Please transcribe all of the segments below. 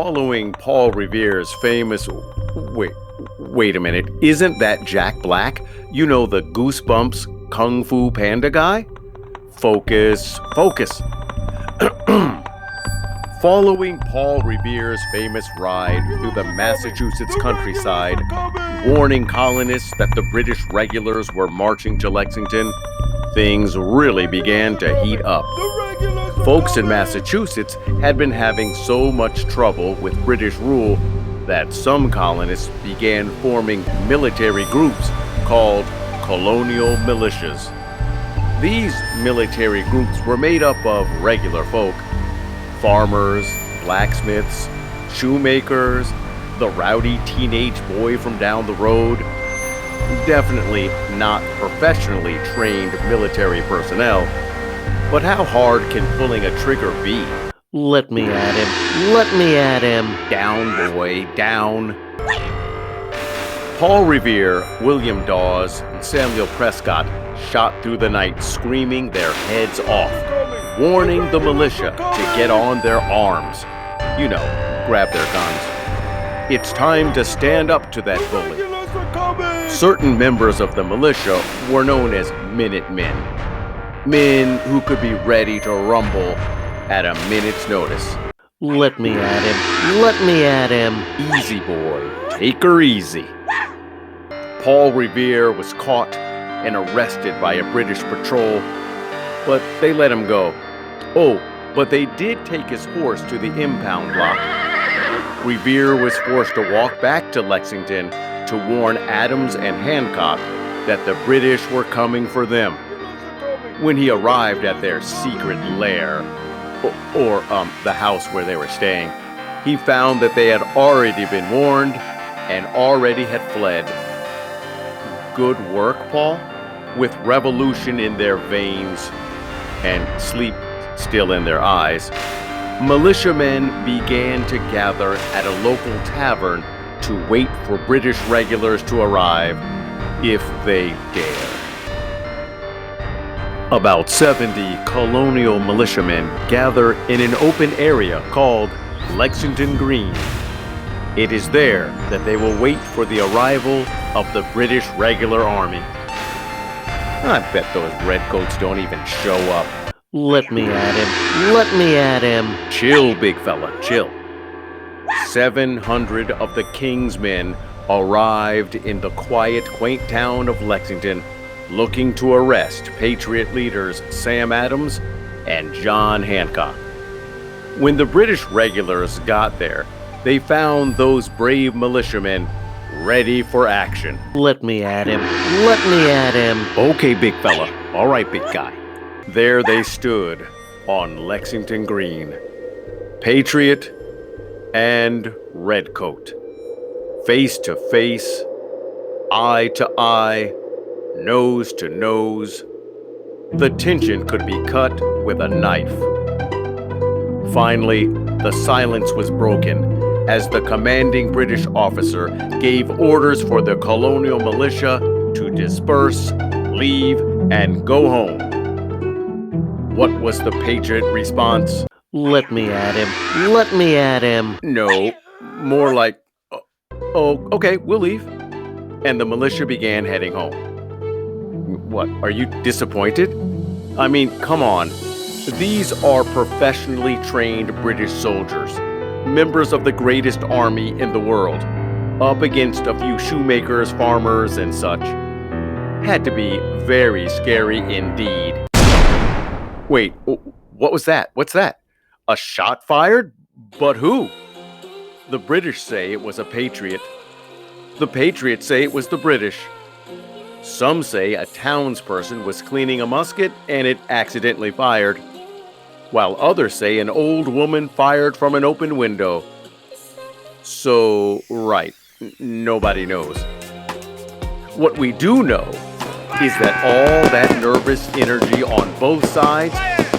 Following Paul Revere's famous. Wait a minute. Isn't that Jack Black? You know, the Goosebumps Kung Fu Panda guy? Focus. Following Paul Revere's famous ride through the Massachusetts countryside, warning colonists that the British regulars were marching to Lexington, things really began to heat up. Folks in Massachusetts had been having so much trouble with British rule that some colonists began forming military groups called colonial militias. These military groups were made up of regular folk, farmers, blacksmiths, shoemakers, the rowdy teenage boy from down the road. Definitely not professionally trained military personnel. But how hard can pulling a trigger be? Let me at him. Down, boy, down. Paul Revere, William Dawes, and Samuel Prescott shot through the night screaming their heads off, warning the militia to get on their arms. You know, grab their guns. It's time to stand up to that bully. Certain members of the militia were known as Minutemen. Men who could be ready to rumble at a minute's notice. Let me at him. Easy, boy. Take her easy. Paul Revere was caught and arrested by a British patrol, but they let him go. Oh, but they did take his horse to the impound lot. Revere was forced to walk back to Lexington to warn Adams and Hancock that the British were coming for them. When he arrived at their secret lair, or the house where they were staying, he found that they had already been warned and already had fled. Good work, Paul? With revolution in their veins and sleep still in their eyes, militiamen began to gather at a local tavern to wait for British regulars to arrive, if they dare. About 70 colonial militiamen gather in an open area called Lexington Green. It is there that they will wait for the arrival of the British regular army. I bet those redcoats don't even show up. Let me at him. Chill, big fella, chill. 700 of the King's men arrived in the quiet, quaint town of Lexington, looking to arrest Patriot leaders Sam Adams and John Hancock. When the British regulars got there, they found those brave militiamen ready for action. Let me at him. Okay, big fella. All right, big guy. There they stood on Lexington Green, Patriot and Redcoat, face to face, eye to eye, nose to nose. The tension could be cut with a knife. Finally, the silence was broken as the commanding British officer gave orders for the colonial militia to disperse, leave, and go home. What was the Patriot response? Let me at him. No, more like, oh, okay, we'll leave. And the militia began heading home. What, are you disappointed? I mean, come on. These are professionally trained British soldiers, members of the greatest army in the world, up against a few shoemakers, farmers, and such. Had to be very scary indeed. Wait, what was that? What's that? A shot fired? But who? The British say it was a Patriot. The Patriots say it was the British. Some say a townsperson was cleaning a musket and it accidentally fired, while others say an old woman fired from an open window. So, right, nobody knows. What we do know is that all that nervous energy on both sides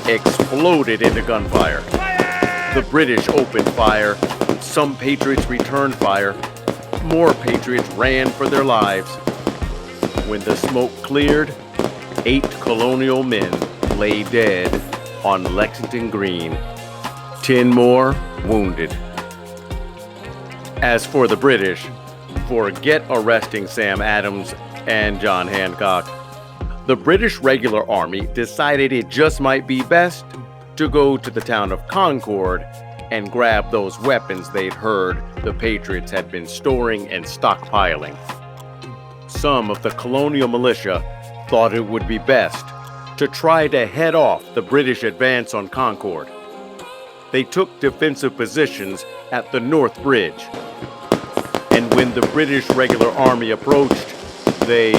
exploded into gunfire. The British opened fire, some Patriots returned fire, more Patriots ran for their lives. When the smoke cleared, 8 colonial men lay dead on Lexington Green, 10 more wounded. As for the British, forget arresting Sam Adams and John Hancock. The British regular army decided it just might be best to go to the town of Concord and grab those weapons they'd heard the Patriots had been storing and stockpiling. Some of the colonial militia thought it would be best to try to head off the British advance on Concord. They took defensive positions at the North Bridge. And when the British regular army approached, they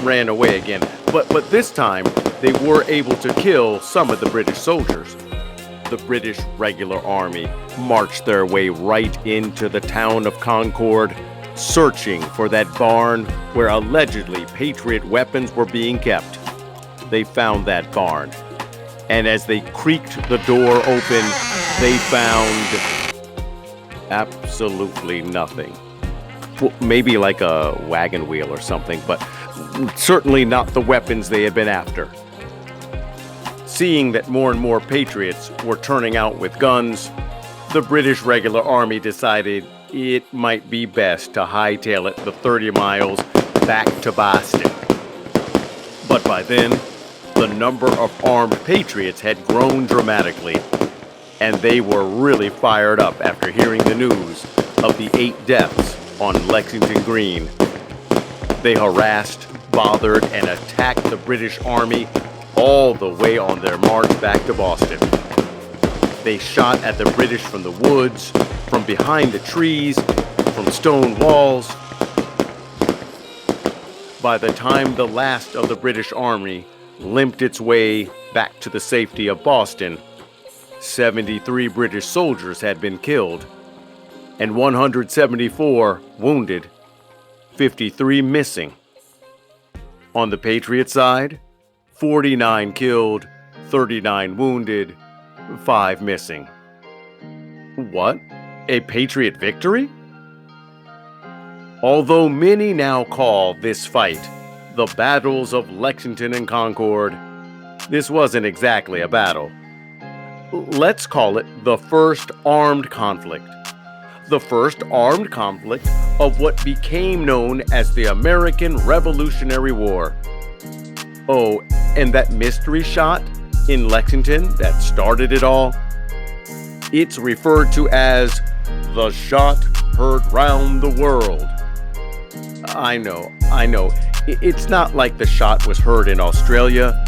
ran away again. But this time, they were able to kill some of the British soldiers. The British regular army marched their way right into the town of Concord, searching for that barn where allegedly Patriot weapons were being kept. They found that barn, and as they creaked the door open, they found absolutely nothing. Well, maybe like a wagon wheel or something, but certainly not the weapons they had been after. Seeing that more and more Patriots were turning out with guns, the British regular army decided it might be best to hightail it the 30 miles back to Boston. But by then, the number of armed Patriots had grown dramatically, and they were really fired up after hearing the news of the 8 deaths on Lexington Green. They harassed, bothered, and attacked the British Army all the way on their march back to Boston. They shot at the British from the woods, from behind the trees, from stone walls. By the time the last of the British Army limped its way back to the safety of Boston, 73 British soldiers had been killed, and 174 wounded, 53 missing. On the Patriot side, 49 killed, 39 wounded, 5 missing. What? A Patriot victory? Although many now call this fight the battles of Lexington and Concord, this wasn't exactly a battle. Let's call it the first armed conflict. The first armed conflict of what became known as the American Revolutionary War. Oh, and that mystery shot in Lexington that started it all? It's referred to as the shot heard round the world. I know. It's not like the shot was heard in Australia,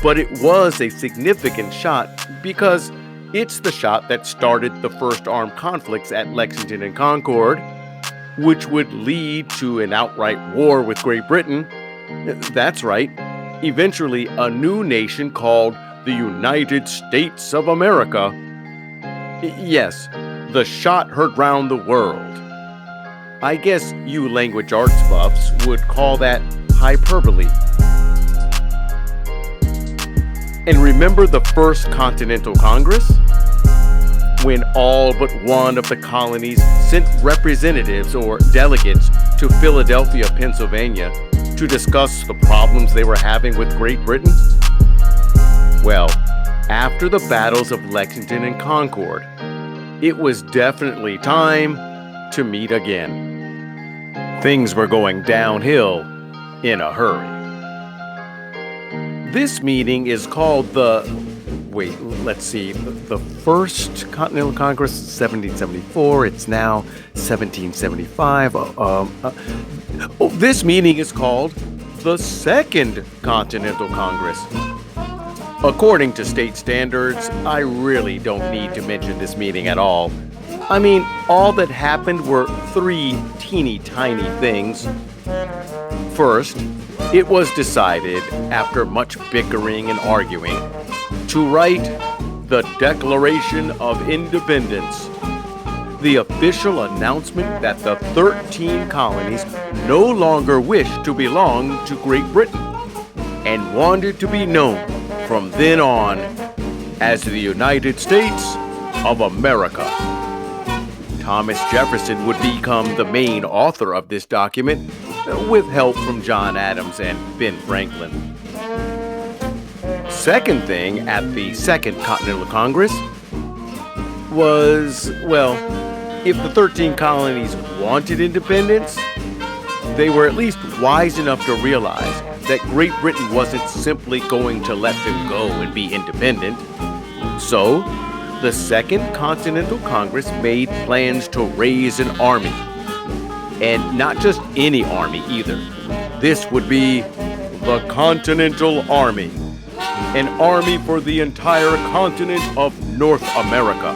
but it was a significant shot because it's the shot that started the first armed conflicts at Lexington and Concord, which would lead to an outright war with Great Britain. That's right. Eventually, a new nation called the United States of America. Yes, the shot heard round the world. I guess you language arts buffs would call that hyperbole. And remember the First Continental Congress? When all but one of the colonies sent representatives or delegates to Philadelphia, Pennsylvania, to discuss the problems they were having with Great Britain? Well, after the battles of Lexington and Concord, it was definitely time to meet again. Things were going downhill in a hurry. This meeting is called the First Continental Congress, 1774. It's now 1775. This meeting is called the Second Continental Congress. According to state standards, I really don't need to mention this meeting at all. I mean, all that happened were 3 teeny tiny things. First, it was decided, after much bickering and arguing, to write the Declaration of Independence, the official announcement that the 13 colonies no longer wished to belong to Great Britain and wanted to be known from then on as the United States of America. Thomas Jefferson would become the main author of this document, with help from John Adams and Ben Franklin. Second thing at the Second Continental Congress was, If the 13 colonies wanted independence, they were at least wise enough to realize that Great Britain wasn't simply going to let them go and be independent. So, the Second Continental Congress made plans to raise an army. And not just any army either. This would be the Continental Army, an army for the entire continent of North America.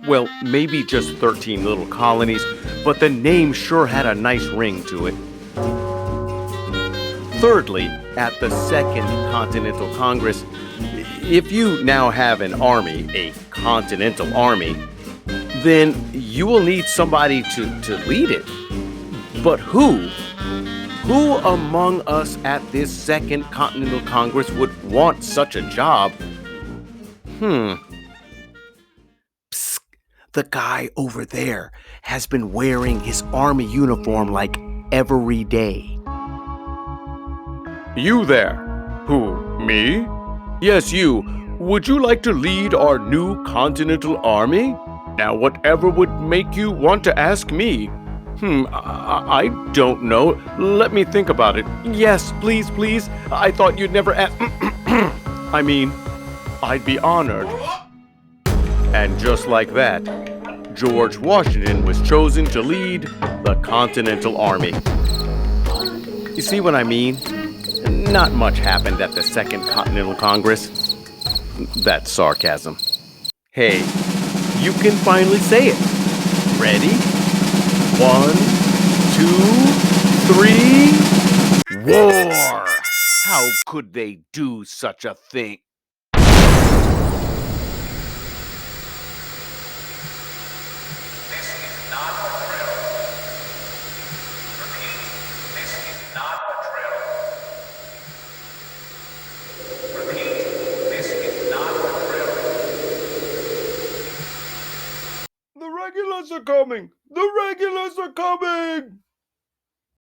Well, maybe just 13 little colonies, but the name sure had a nice ring to it. Thirdly, at the Second Continental Congress, if you now have an army, a continental army, then you will need somebody to lead it. But who? Who among us at this Second Continental Congress would want such a job? Psst, the guy over there has been wearing his army uniform like every day. You there? Who, me? Yes, you. Would you like to lead our new Continental Army? Now, whatever would make you want to ask me? I don't know. Let me think about it. Yes, please, please. I thought you'd never ask. I mean, I'd be honored. And just like that, George Washington was chosen to lead the Continental Army. You see what I mean? Not much happened at the Second Continental Congress. That's sarcasm. Hey, you can finally say it. Ready? 1, 2, 3. War! How could they do such a thing? This is not a drill. Repeat, this is not a drill. Repeat, this is not a drill. The regulars are coming! The regulars are coming!